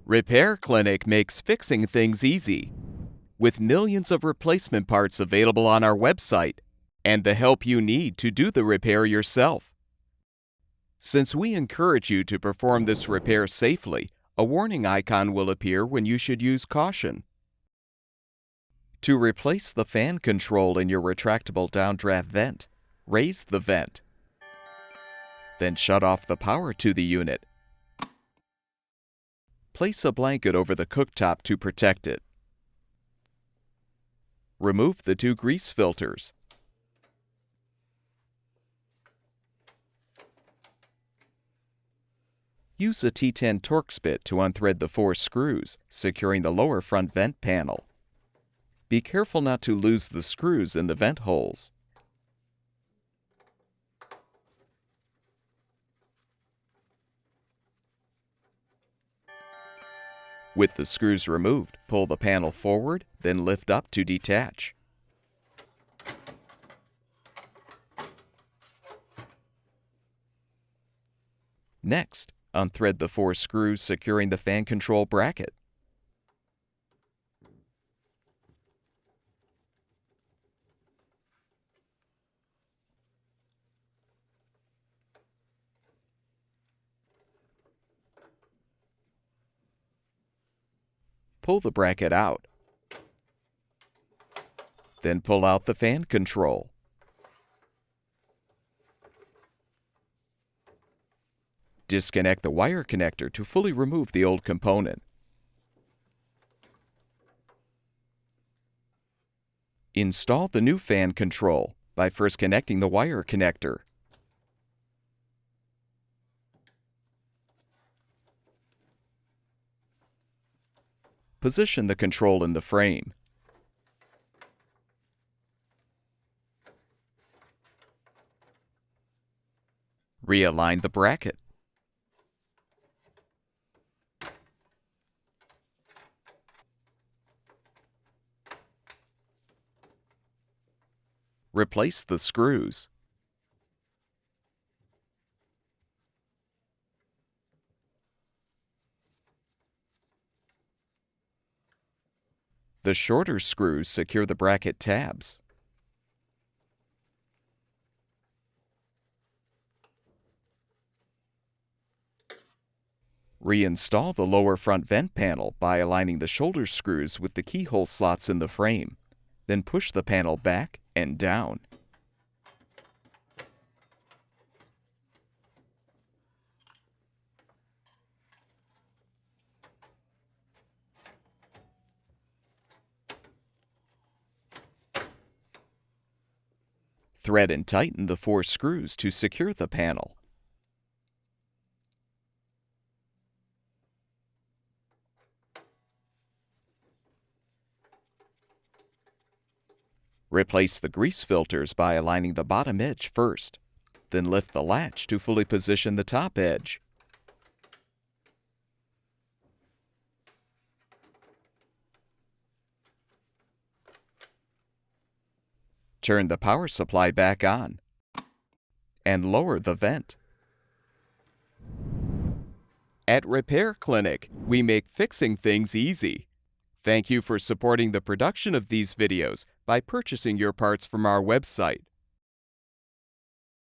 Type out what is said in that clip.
Repair Clinic makes fixing things easy, with millions of replacement parts available on our website and the help you need to do the repair yourself. Since we encourage you to perform this repair safely, a warning icon will appear when you should use caution. To replace the fan control in your retractable downdraft vent, raise the vent. Then shut off the power to the unit. Place a blanket over the cooktop to protect it. Remove the two grease filters. Use a T10 Torx bit to unthread the 4 screws, securing the lower front vent panel. Be careful not to lose the screws in the vent holes. With the screws removed, pull the panel forward, then lift up to detach. Next, unthread the 4 screws securing the fan control bracket. Pull the bracket out. Then pull out the fan control. Disconnect the wire connector to fully remove the old component. Install the new fan control by first connecting the wire connector. Position the control in the frame. Realign the bracket. Replace the screws. The shorter screws secure the bracket tabs. Reinstall the lower front vent panel by aligning the shoulder screws with the keyhole slots in the frame. Then push the panel back and down. Thread and tighten the 4 screws to secure the panel. Replace the grease filters by aligning the bottom edge first. Then lift the latch to fully position the top edge. Turn the power supply back on and lower the vent. At Repair Clinic, we make fixing things easy. Thank you for supporting the production of these videos by purchasing your parts from our website.